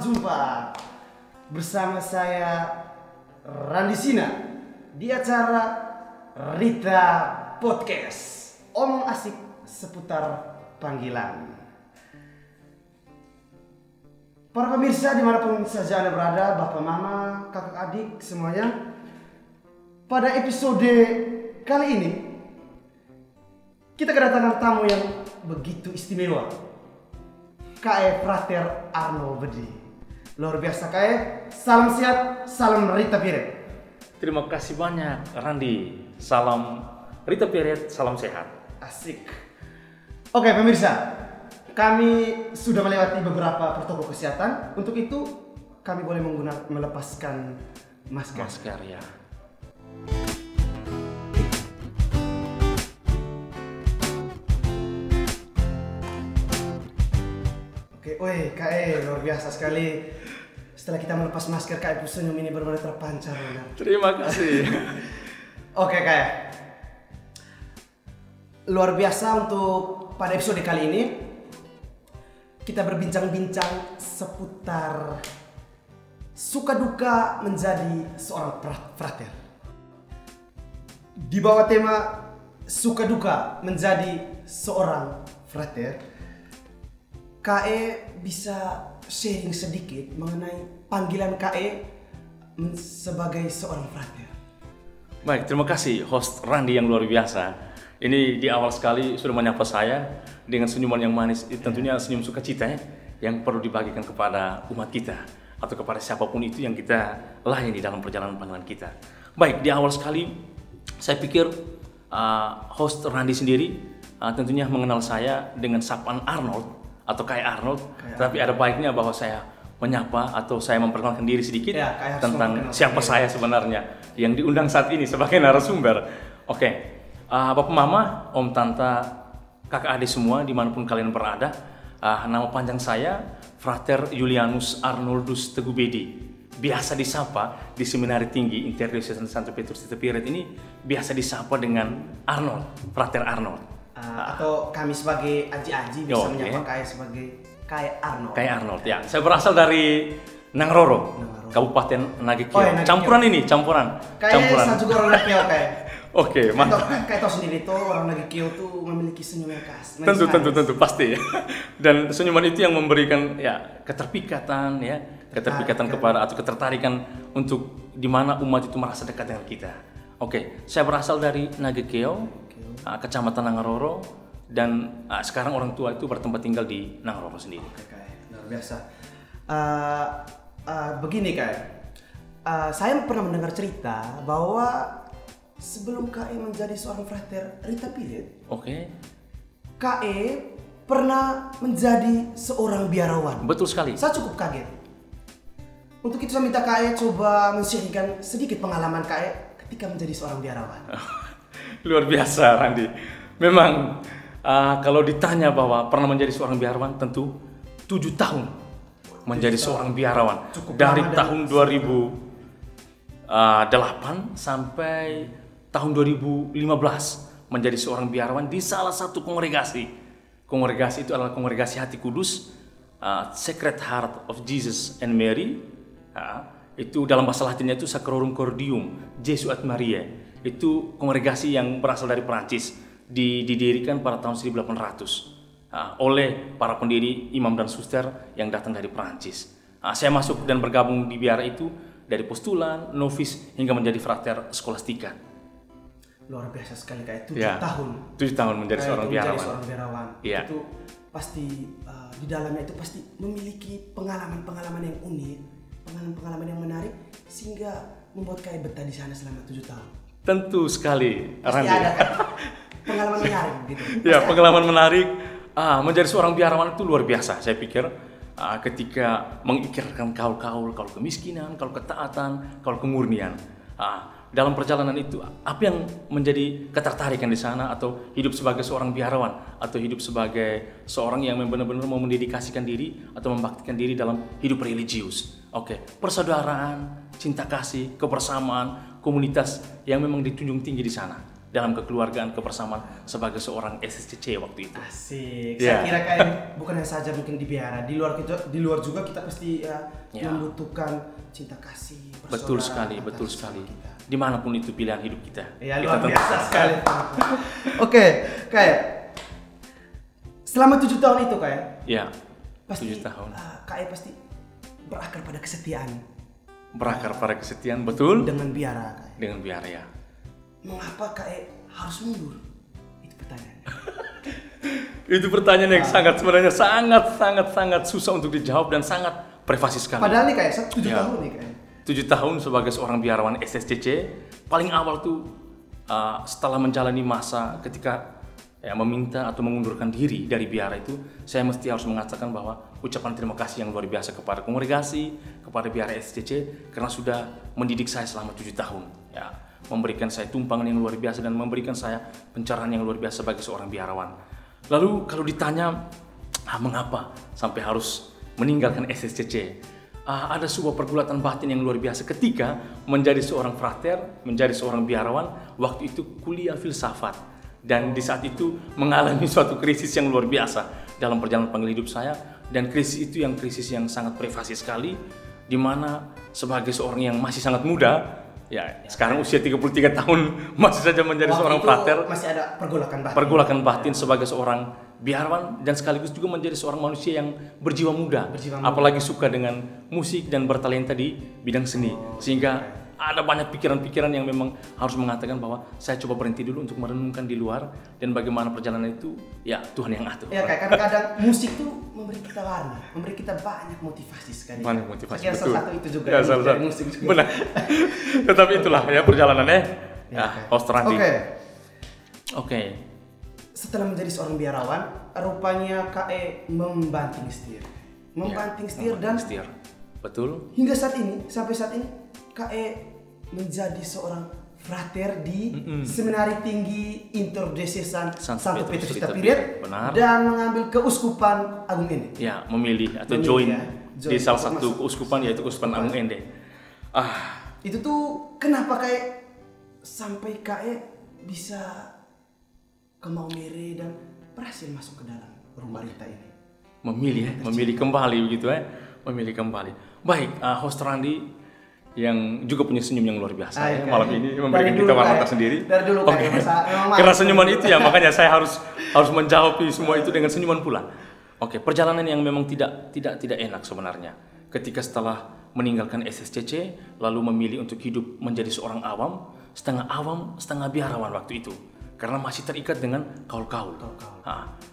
Narasumber. Bersama saya Randi Sina di acara Rita Podcast. Omong asik seputar panggilan. Para pemirsa dimanapun saja Anda berada, bapak, mama, kakak, adik, semuanya. Pada episode kali ini kita kedatangan tamu yang begitu istimewa, KE Frater Arnold Bedi. Luar biasa KE, salam sehat, salam Rita Piret. Terima kasih banyak Randi, salam Rita Piret, salam sehat. Asik. Oke pemirsa, kami sudah melewati beberapa protokol kesehatan. Untuk itu kami boleh melepaskan masker. Masker ya. Oke, woi KE, luar biasa sekali. Setelah kita melepas masker, KE senyum ini benar-benar terpancar. Benar. Terima kasih. Oke KE, luar biasa untuk pada episode kali ini kita berbincang-bincang seputar suka duka menjadi seorang frater. Di bawah tema suka duka menjadi seorang frater, KE bisa sharing sedikit mengenai panggilan KE sebagai seorang frater. Baik, terima kasih host Randi yang luar biasa. Ini di awal sekali sudah menyapa saya dengan senyuman yang manis. Tentunya senyum sukacita ya, yang perlu dibagikan kepada umat kita atau kepada siapapun itu yang kita layani dalam perjalanan panggilan kita. Baik, di awal sekali saya pikir host Randi sendiri tentunya mengenal saya dengan sapaan Arnold atau KE Arnold. Tapi ada baiknya bahwa saya menyapa atau saya memperkenalkan diri sedikit ya, tentang siapa saya sebenarnya yang diundang saat ini sebagai narasumber. Oke, Bapak Mama, Om Tante, kakak adik semua dimanapun kalian berada, nama panjang saya Frater Julianus Arnoldus Teguh Bedi. Biasa disapa di Seminari Tinggi Interdiocese Santo Petrus Rita Piret ini biasa disapa dengan Arnold, Frater Arnold. Atau kami sebagai aji-aji bisa menyapa KE sebagai KE Arnold. KE Arnold ya. Saya berasal dari Nangroro, Kabupaten Nagekeo. Campuran ini, campuran. Saya juga orang Nagekeo KE. Oke, mantap. Kayak tahu sendiri tuh orang Nagekeo tuh memiliki senyum yang khas. Tentu pasti ya. Dan senyuman itu yang memberikan ya keterpikatan ya, keterpikatan kepada atau ketertarikan untuk di mana umat itu merasa dekat dengan kita. Oke, saya berasal dari Nagekeo, Kecamatan Nangroro, dan sekarang orang tua itu bertempat tinggal di Nangroro sendiri. Oke, luar biasa. Begini saya pernah mendengar cerita bahwa sebelum KE menjadi seorang frater Rita Piret, KE pernah menjadi seorang biarawan. Betul sekali. Saya cukup kaget. Untuk itu saya minta KE coba men-sharingkan sedikit pengalaman KE ketika menjadi seorang biarawan. Luar biasa Randi. Memang kalau ditanya bahwa pernah menjadi seorang biarawan, tentu 7 tahun menjadi seorang biarawan. Dari tahun 2008 sampai tahun 2015 menjadi seorang biarawan di salah satu kongregasi. Kongregasi itu adalah Kongregasi Hati Kudus, Sacred Heart of Jesus and Mary. Itu dalam bahasa Latinnya itu Sacrorum Cordium Jesuit Mariae. Itu kongregasi yang berasal dari Perancis, didirikan pada tahun 1800 oleh para pendiri, imam dan suster yang datang dari Perancis. Saya masuk dan bergabung di biara itu dari postulan, novis hingga menjadi frater skolastika. Luar biasa sekali KE, 7 tahun. 7 tahun menjadi seorang biarawan. Ya. Itu pasti di dalamnya itu pasti memiliki pengalaman-pengalaman yang unik, pengalaman-pengalaman yang menarik sehingga membuat KE betah di sana selama 7 tahun. Tentu sekali, Randi. Ada kan? Pengalaman menarik gitu. Ya, pengalaman menarik. Menjadi seorang biarawan itu luar biasa. Saya pikir ketika mengikirkan kaul kemiskinan, kaul ketaatan, kaul kemurnian. Dalam perjalanan itu, apa yang menjadi ketertarikan di sana atau hidup sebagai seorang biarawan atau hidup sebagai seorang yang benar-benar mau mendedikasikan diri atau membaktikan diri dalam hidup religius. Persaudaraan, cinta kasih, kebersamaan, komunitas yang memang dijunjung tinggi di sana. dalam kekeluargaan kebersamaan sebagai seorang SSCC waktu itu. Asik. Ya. Saya kira kayak bukan hanya saja mungkin di biara, di luar juga kita pasti membutuhkan cinta kasih. Betul sekali, betul sekali. Dimanapun itu pilihan hidup kita. Ya, kita luar biasa sekali. Oke, kayak selama 7 tahun itu kayak. Ya. Pasti 7 tahun. Kayak pasti berakar pada kesetiaan. Berakar pada kesetiaan, betul? Dengan biara kayak. Dengan biara ya. Mengapa kayak harus mundur? Itu pertanyaannya. Itu pertanyaan yang sebenarnya sangat susah untuk dijawab dan sangat privasi sekali. Padahal nih kayak 7 tahun nih kayak. 7 tahun sebagai seorang biarawan SSCC, paling awal tuh setelah menjalani masa ketika meminta atau mengundurkan diri dari biara itu, saya mesti harus mengatakan bahwa ucapan terima kasih yang luar biasa kepada kongregasi, kepada biara SSCC karena sudah mendidik saya selama 7 tahun. Ya, memberikan saya tumpangan yang luar biasa dan memberikan saya pencerahan yang luar biasa sebagai seorang biarawan. Lalu kalau ditanya mengapa sampai harus meninggalkan SSCC, ada sebuah pergulatan batin yang luar biasa ketika menjadi seorang frater, menjadi seorang biarawan, waktu itu kuliah filsafat. Dan di saat itu mengalami suatu krisis yang luar biasa dalam perjalanan panggil hidup saya, dan krisis itu krisis yang sangat privasi sekali, di mana sebagai seorang yang masih sangat muda, sekarang usia 33 tahun masih saja menjadi seorang frater, masih ada pergolakan batin sebagai seorang biarawan dan sekaligus juga menjadi seorang manusia yang berjiwa muda. Apalagi suka dengan musik dan bertalenta di bidang seni, sehingga ada banyak pikiran-pikiran yang memang harus mengatakan bahwa saya coba berhenti dulu untuk merenungkan di luar dan bagaimana perjalanan itu Tuhan yang atur. Ya, kayak kadang-kadang musik tuh memberi kita warna, memberi kita banyak motivasi sekali. Banyak motivasi, betul. Salah satu itu juga dari musik juga. Benar. Tetapi itulah perjalanannya. Host Randy. Oke. Setelah menjadi seorang biarawan, rupanya KE membanting setir. Dan betul. Hingga sampai saat ini KE menjadi seorang frater di Seminari Tinggi Interdiocesan Santo Petrus Itapiret dan mengambil keuskupan Agung Ende. Ya, memilih atau join di salah satu keuskupan, yaitu Keuskupan Agung Ende. Itu tuh kenapa KE sampai KE bisa ke Maumere dan berhasil masuk ke dalam rumah Rita ini? Memilih kembali begitu memilih kembali. Baik, host Randy yang juga punya senyum yang luar biasa malam ini memberikan kita warna sendiri. Dari dulu karena senyuman itu makanya saya harus menjawab semua itu dengan senyuman pula. Oke, perjalanan yang memang tidak enak sebenarnya. Ketika setelah meninggalkan SSCC lalu memilih untuk hidup menjadi seorang awam, setengah biarawan waktu itu. Karena masih terikat dengan kaul-kaul.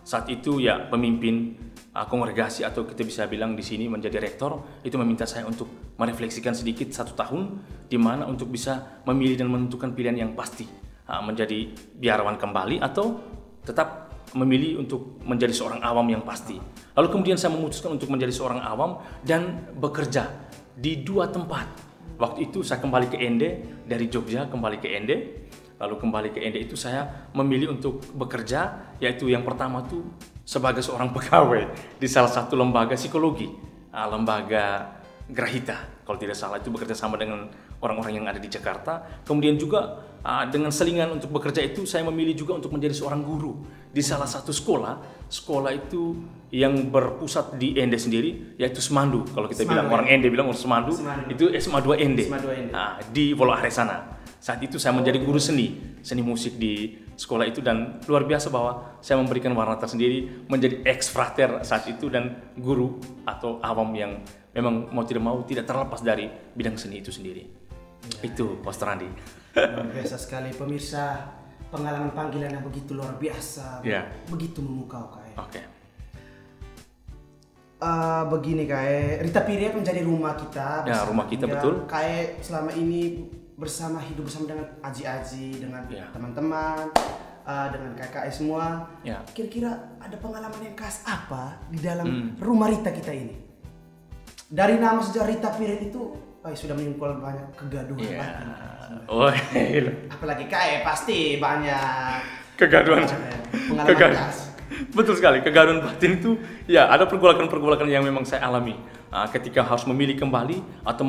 Saat itu pemimpin kongregasi atau kita bisa bilang di sini menjadi rektor itu meminta saya untuk merefleksikan sedikit 1 tahun di mana untuk bisa memilih dan menentukan pilihan yang pasti, menjadi biarawan kembali atau tetap memilih untuk menjadi seorang awam yang pasti. Lalu kemudian saya memutuskan untuk menjadi seorang awam dan bekerja di 2 tempat. Waktu itu saya kembali ke Ende, dari Jogja kembali ke Ende. Lalu kembali ke Ende itu saya memilih untuk bekerja, yaitu yang pertama tuh sebagai seorang pegawai di salah satu lembaga psikologi, lembaga Grahita kalau tidak salah, itu bekerja sama dengan orang-orang yang ada di Jakarta. Kemudian juga dengan selingan untuk bekerja itu saya memilih juga untuk menjadi seorang guru di salah satu sekolah itu yang berpusat di Ende sendiri, yaitu Semandu. Kalau kita bilang orang Ende bilang Semandu, itu SMA 2 Ende, di Polo sana. Saat itu saya menjadi guru seni musik di sekolah itu, dan luar biasa bahwa saya memberikan warna tersendiri menjadi ex frater saat itu dan guru atau awam yang memang mau tidak mau tidak terlepas dari bidang seni itu sendiri. Itu Host Randy. Luar biasa sekali pemirsa, pengalaman panggilan yang begitu luar biasa, begitu memukau Oke. Begini Rita Piret menjadi rumah kita. Rumah kita betul. Selama ini hidup bersama dengan aji-aji, dengan teman-teman, dengan kakak semua. Kira-kira ada pengalaman yang khas apa di dalam rumah Rita kita ini? Dari nama sejak Rita Piret itu sudah menimbulkan banyak kegaduhan. Apalagi pasti banyak kegaduhan. Pengalaman khas. Betul sekali, kegaduhan batin itu ada pergolakan-pergolakan yang memang saya alami ketika harus memilih kembali atau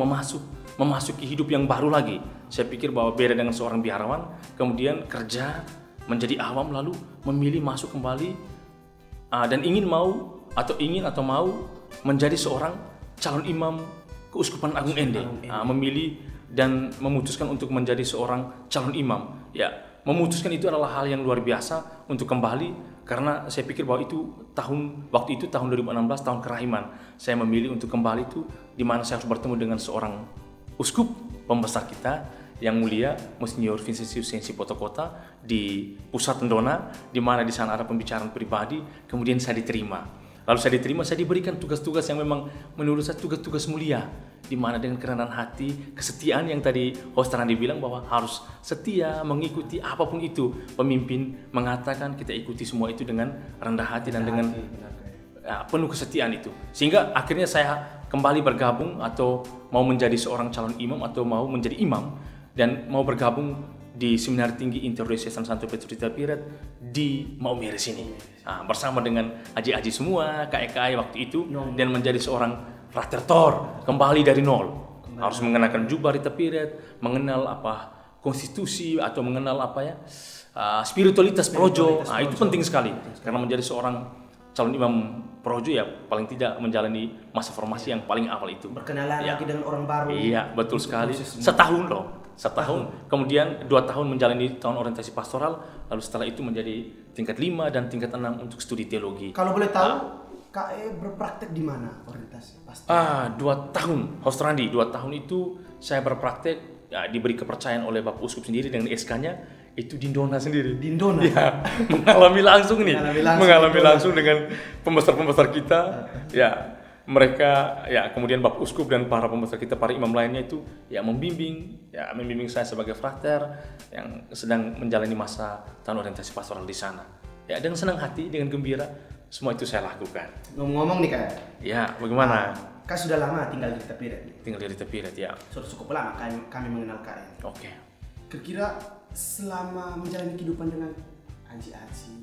memasuki hidup yang baru lagi. Saya pikir bahwa beda dengan seorang biarawan, kemudian kerja menjadi awam lalu memilih masuk kembali dan ingin atau mau menjadi seorang calon imam Keuskupan Agung Ende. Memilih dan memutuskan untuk menjadi seorang calon imam. Ya, memutuskan itu adalah hal yang luar biasa untuk kembali, karena saya pikir bahwa waktu itu tahun 2016, tahun kerahiman. Saya memilih untuk kembali itu di mana saya harus bertemu dengan seorang uskup pembesar kita yang mulia, Monsignor Vincentius Sensi Potokota di Pusat Tendona, di mana di sana ada pembicaraan pribadi. Kemudian saya diterima. Lalu saya diberikan tugas-tugas yang memang menurut saya tugas-tugas mulia, di mana dengan kerendahan hati, kesetiaan yang tadi host Randi bilang bahwa harus setia mengikuti apapun itu. Pemimpin mengatakan kita ikuti semua itu dengan rendah hati dan dengan penuh kesetiaan itu. Sehingga akhirnya saya kembali bergabung atau mau menjadi seorang calon imam atau mau menjadi imam dan mau bergabung di Seminar Tinggi Interdiocesan Santo Petrus di Tapirat di Maumere sini, bersama dengan aji-aji semua, KEKI waktu itu, dan menjadi seorang fratertor kembali dari nol. Harus mengenakan jubah di Tapirat, mengenal konstitusi atau mengenal spiritualitas projo. Itu penting sekali karena menjadi seorang calon imam projo ya paling tidak menjalani masa formasi yang paling awal itu. Berkenalan lagi dengan orang baru. Iya, betul sekali. Setahun. Kemudian 2 tahun menjalani tahun orientasi pastoral, lalu setelah itu menjadi tingkat 5 dan tingkat 6 untuk studi teologi. Kalau boleh tahu, KE berpraktek di mana orientasi pastoral? 2 tahun, Host Randi, 2 tahun itu saya berpraktek, diberi kepercayaan oleh Bapak Uskup sendiri dengan SK-nya, itu di Ndona sendiri. Di Ndona? Ya, mengalami langsung dengan pembesar-pembesar kita, ya. Mereka kemudian Bapak Uskup dan para pembesar kita, para imam lainnya itu membimbing saya sebagai frater yang sedang menjalani masa tahun orientasi pastoral di sana. Ya, dengan senang hati, dengan gembira, semua itu saya lakukan. Ngomong-ngomong nih Kak. Ya, bagaimana? Kak sudah lama tinggal di Tapirat. Tinggal di Tapirat, ya. Sudah cukup lama kami mengenal Kak. Oke. Kira-kira selama menjalani kehidupan dengan aji-aji,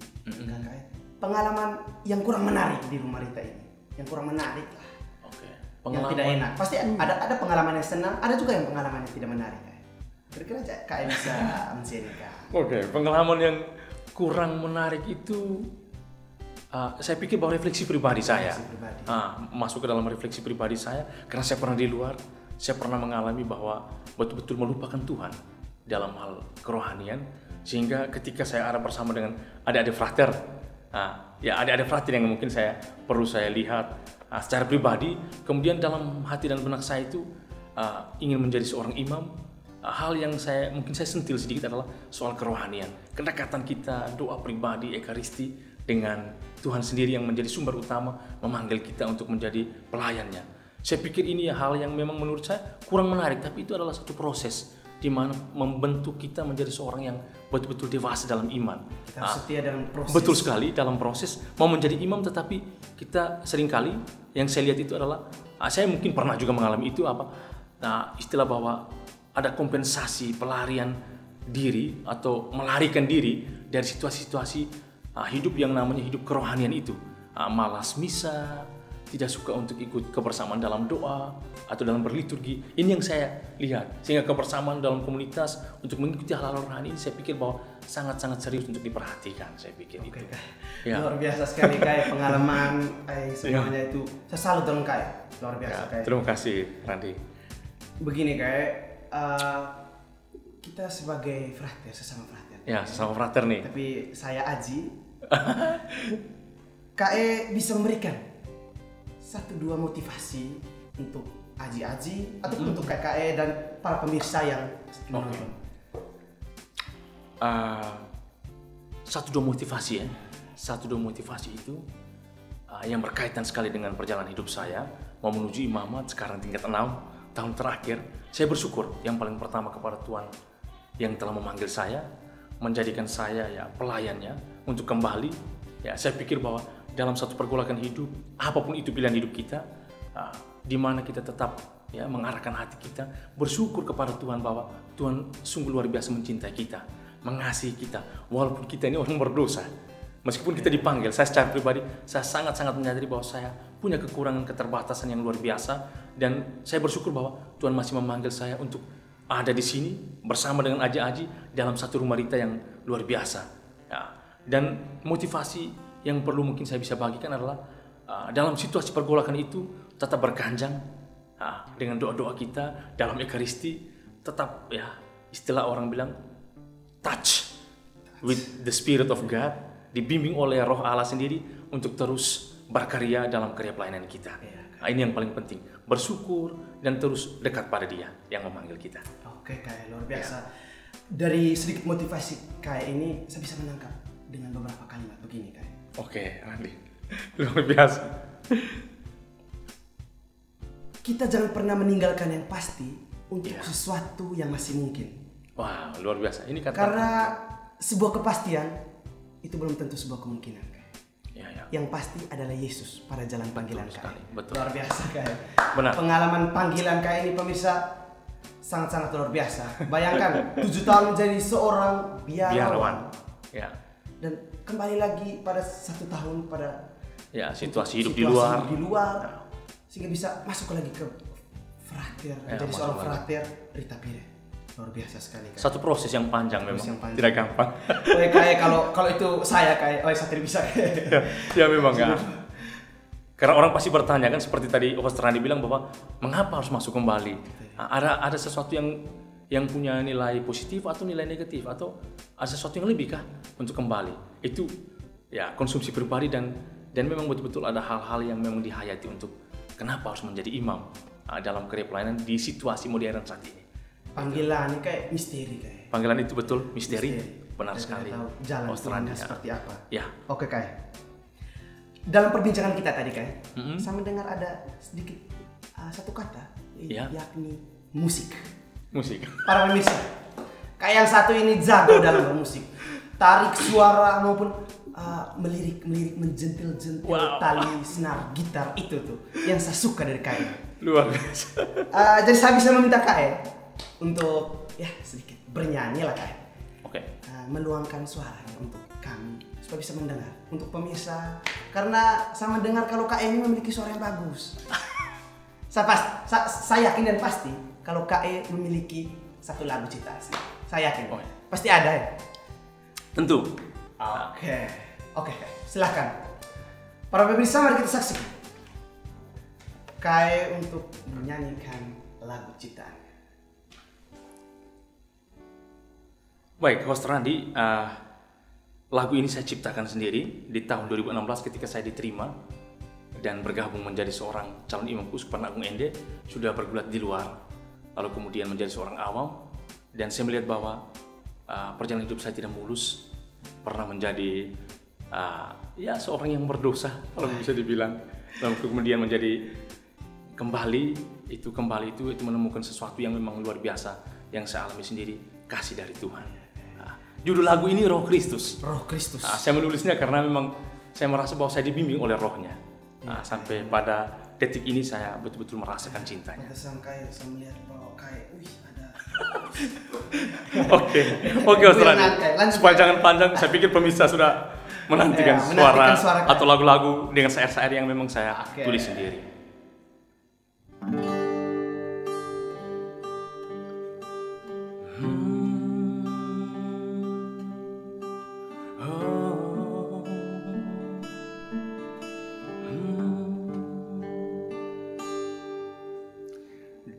pengalaman yang kurang menarik di rumah Rita ini. Yang kurang menarik lah. Oke. Yang tidak enak. Pasti ada pengalaman yang senang, ada juga yang pengalaman yang tidak menarik. Kira-kira Kak bisa menceritakan. Oke, pengalaman yang kurang menarik itu saya pikir bahwa refleksi pribadi saya. Masuk ke dalam refleksi pribadi saya karena saya pernah di luar, saya pernah mengalami bahwa betul-betul melupakan Tuhan dalam hal kerohanian, sehingga ketika saya ada bersama dengan adik-adik frater, adik-adik frater yang mungkin perlu saya lihat secara pribadi, kemudian dalam hati dan benak saya itu ingin menjadi seorang imam. Hal yang mungkin saya sentil sedikit adalah soal kerohanian, kedekatan kita, doa pribadi, ekaristi dengan Tuhan sendiri yang menjadi sumber utama memanggil kita untuk menjadi pelayannya. Saya pikir ini hal yang memang menurut saya kurang menarik, tapi itu adalah satu proses di mana membentuk kita menjadi seorang yang betul-betul dewasa dalam iman. Kita harus setia dalam proses. Betul sekali, dalam proses mau menjadi imam, tetapi kita seringkali yang saya lihat itu adalah, saya mungkin pernah juga mengalami itu istilah bahwa ada kompensasi pelarian diri atau melarikan diri dari situasi-situasi hidup yang namanya hidup kerohanian itu. Malas misa, tidak suka untuk ikut kebersamaan dalam doa atau dalam berliturgi. Ini yang saya lihat, sehingga kebersamaan dalam komunitas untuk mengikuti hal-hal rohani ini saya pikir bahwa sangat-sangat serius untuk diperhatikan. Saya pikir itu. Ya. Luar biasa sekali Kak, pengalaman semuanya itu. Saya salut dengan Kak, luar biasa Kak. Terima kasih Randi. Begini Kak, kita sebagai frater, sesama frater. Ya, sesama frater nih. Tapi saya Aji. KE bisa memberikan 1-2 motivasi untuk aji-aji atau untuk KKE dan para pemirsa yang menonton. 1-2 motivasi 1-2 motivasi itu yang berkaitan sekali dengan perjalanan hidup saya mau menuju imamat sekarang tingkat 6 tahun terakhir. Saya bersyukur yang paling pertama kepada Tuhan yang telah memanggil saya, menjadikan saya pelayannya untuk kembali. Saya pikir bahwa dalam satu pergolakan hidup, apapun itu pilihan hidup kita, di mana kita tetap mengarahkan hati kita, bersyukur kepada Tuhan bahwa Tuhan sungguh luar biasa mencintai kita, mengasihi kita, walaupun kita ini orang berdosa. Meskipun kita dipanggil, saya secara pribadi, saya sangat-sangat menyadari bahwa saya punya kekurangan, keterbatasan yang luar biasa, Dan saya bersyukur bahwa Tuhan masih memanggil saya untuk ada di sini bersama dengan aji-aji dalam satu rumah Rita yang luar biasa. Ya. Dan motivasi yang perlu mungkin saya bisa bagikan adalah dalam situasi pergolakan itu tetap berkanjang dengan doa-doa kita dalam Ekaristi, tetap ya istilah orang bilang touch with the Spirit of God, dibimbing oleh Roh Allah sendiri untuk terus berkarya dalam karya pelayanan kita. Nah, ini yang paling penting, bersyukur dan terus dekat pada Dia yang memanggil kita. Oke, kayak luar biasa. Dari sedikit motivasi kayak ini, saya bisa menangkap dengan beberapa kalimat begini kayak. Oke, Randy, luar biasa. Kita jangan pernah meninggalkan yang pasti untuk sesuatu yang masih mungkin. Wah, luar biasa. Ini kata. Karena sebuah kepastian itu belum tentu sebuah kemungkinan. Ya. Yang pasti adalah Yesus pada jalan panggilan kami. Betul. Luar biasa kayak. Benar. Pengalaman panggilan kayak ini pemirsa sangat-sangat luar biasa. Bayangkan 7 tahun menjadi seorang biarawan. Ya. Dan kembali lagi pada 1 tahun pada situasi hidup di luar. Sehingga bisa masuk lagi ke frater, menjadi seorang frater Rita Pire. Luar biasa sekali kan? Satu proses yang panjang memang, tidak gampang. Kayak kalau itu saya kayak saya tidak bisa. Ya memang kan. Karena orang pasti bertanya kan, seperti tadi Host Randy bilang bahwa mengapa harus masuk kembali? Ada sesuatu yang punya nilai positif atau nilai negatif, atau ada sesuatu yang lebih kah untuk kembali? Itu ya konsumsi pribadi, dan memang betul-betul ada hal-hal yang memang dihayati untuk kenapa harus menjadi imam dalam karya pelayanan di situasi modern saat ini. Panggilan ini kayak misteri kayak. Panggilan itu betul misteri. Benar sekali. Jalan Tuhannya seperti apa? Ya. Oke kayak. Dalam perbincangan kita tadi kayak, saya mendengar ada sedikit satu kata, yakni musik. Musik. Para pemirsa, kayak yang satu ini jago dalam bermusik, tarik suara maupun melirik menjentil tali senar gitar itu tuh yang saya suka dari Kae. Luar biasa. Jadi saya bisa meminta Kae untuk ya sedikit bernyanyi lah Kae. Oke. Meluangkan suaranya untuk kami supaya bisa mendengar untuk pemirsa, karena saya mendengar kalau Kae ini memiliki suara yang bagus. Saya yakin dan pasti kalau Kae memiliki satu lagu cita, saya yakin pasti ada ya. Tentu. Oke, silahkan. Para pemirsa, mari kita saksikan Kae untuk menyanyikan lagu ciptaannya. Baik, Host Randy, lagu ini saya ciptakan sendiri di tahun 2016 ketika saya diterima dan bergabung menjadi seorang calon imam Keuskupan Agung Ende, sudah bergulat di luar, lalu kemudian menjadi seorang awam, dan saya melihat bahwa perjalanan hidup saya tidak mulus, pernah menjadi seorang yang berdosa kalau bisa dibilang, lalu kemudian menjadi kembali itu menemukan sesuatu yang memang luar biasa yang saya alami sendiri, kasih dari Tuhan. Judul lagu ini Roh Kristus. Roh Kristus. Saya menulisnya karena memang saya merasa bahwa saya dibimbing oleh Rohnya. Sampai pada detik ini saya betul-betul merasakan cintanya. Pantesan Kae, saya melihat bahwa Kae, ada. Oke, Host Randy. Supaya jangan panjang, saya pikir pemirsa sudah menantikan suara atau lagu-lagu dengan syair-syair yang memang saya tulis sendiri.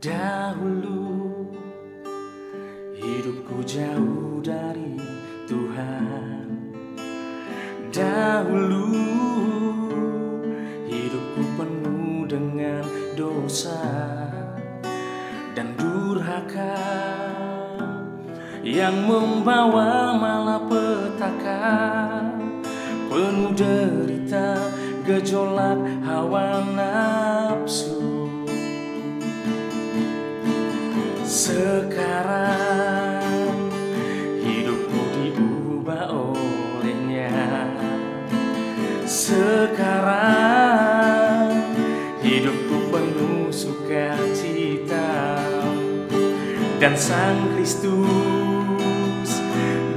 Dahulu hidupku jauh dari Tuhan. Dahulu hidupku penuh dengan dosa dan durhaka yang membawa malapetaka, penuh derita, gejolak hawa nafsu. Sekarang hidupku diubah olehnya. Sekarang hidupku penuh sukacita, dan Sang Kristus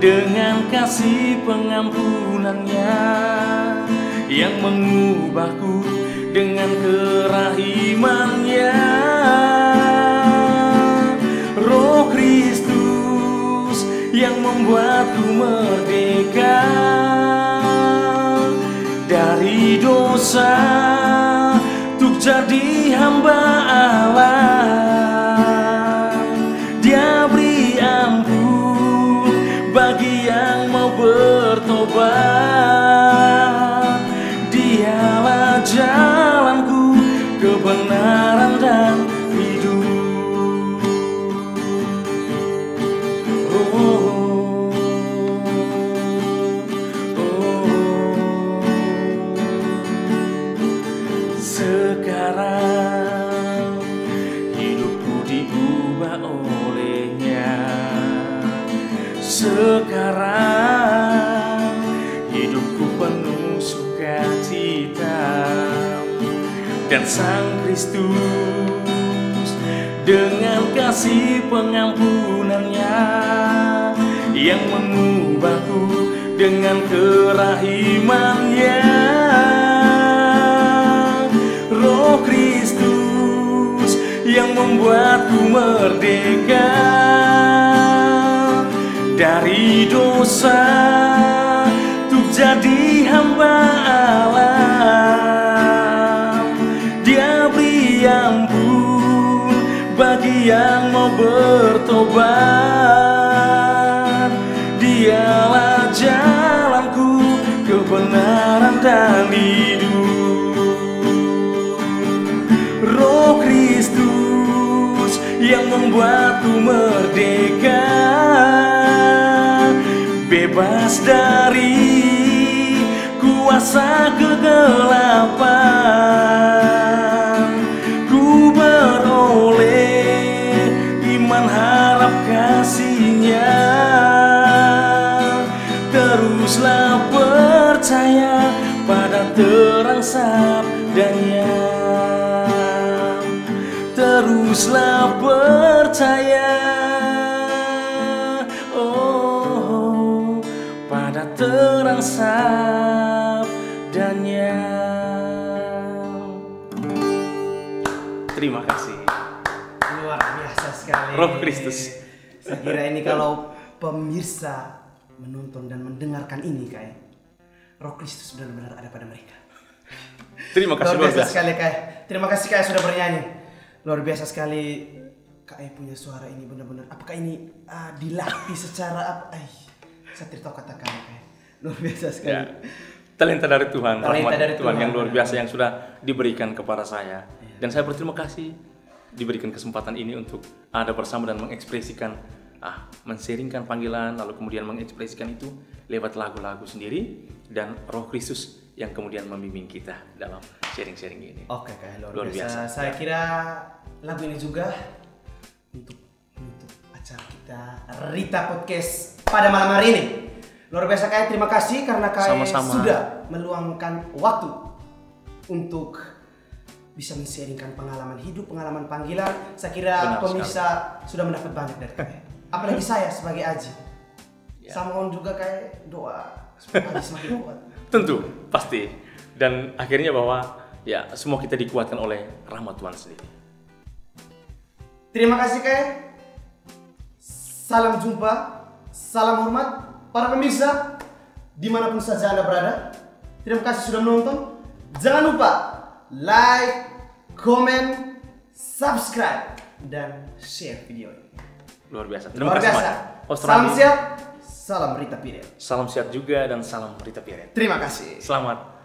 dengan kasih pengampunannya yang mengubahku dengan kerahimannya. yang membuatku merdeka dari dosa, untuk jadi hamba Allah. Dia beri ampun bagi yang mau bertobat. Dialah jalanku, kebenaran dan hidup. Sekarang hidupku diubah olehnya. Sekarang hidupku penuh sukacita, dan Sang Kristus dengan kasih pengampunannya yang mengubahku dengan kerahimannya. Roh Kristus yang membuatku merdeka dari dosa, untuk jadi hamba Allah. Dia beri ampun bagi yang mau bertobat. Dialah jalanku, kebenaran dan hidup. Roh Kristus yang membuatku merdeka, bebas dari kuasa kegelapan. Ku beroleh iman, harap kasih-Nya. Teruslah percaya pada terang sabdanya. Teruslah percaya, oh, pada terang sabdanya. Terima kasih. Luar biasa sekali. Roh Kristus. Saya kira ini kalau pemirsa menonton dan mendengarkan ini, kayak Roh Kristus benar-benar ada pada mereka. Terima kasih luar biasa sekali, Kak. Terima kasih, Kak, sudah bernyanyi. Luar biasa sekali. Kak punya suara ini benar-benar. Apakah ini dilatih secara apa? Saya tidak tahu katakan, Kak. Luar biasa sekali. Ya. Talenta dari Tuhan, Talenta rahmat dari Tuhan Tuhan yang luar biasa yang sudah diberikan kepada saya. Dan saya berterima kasih diberikan kesempatan ini untuk ada bersama dan mengekspresikan, men-sharingkan panggilan, lalu kemudian mengekspresikan itu lewat lagu-lagu sendiri, dan Roh Kristus yang kemudian membimbing kita dalam sharing-sharing ini. Oke, Kak, luar biasa. Saya kira lagu ini juga untuk acara kita Rita Podcast pada malam hari ini. Luar biasa, Kak. Terima kasih karena Kak sudah meluangkan waktu untuk bisa men-sharingkan pengalaman hidup, pengalaman panggilan. Saya kira pemirsa sudah mendapat banyak dari Kak. Apalagi saya sebagai Aji. Sama on juga kayak doa supaya Aji semakin kuat. Tentu, pasti. Dan akhirnya bahwa ya semua kita dikuatkan oleh rahmat Tuhan sendiri. Terima kasih, Kak. Salam jumpa, salam hormat para pemirsa dimanapun saja Anda berada. Terima kasih sudah menonton. Jangan lupa like, comment, subscribe, dan share video ini. Luar biasa. Terima kasih banyak. Salam sehat, salam Rita Piret. Salam sehat juga dan salam Rita Piret. Terima kasih. Selamat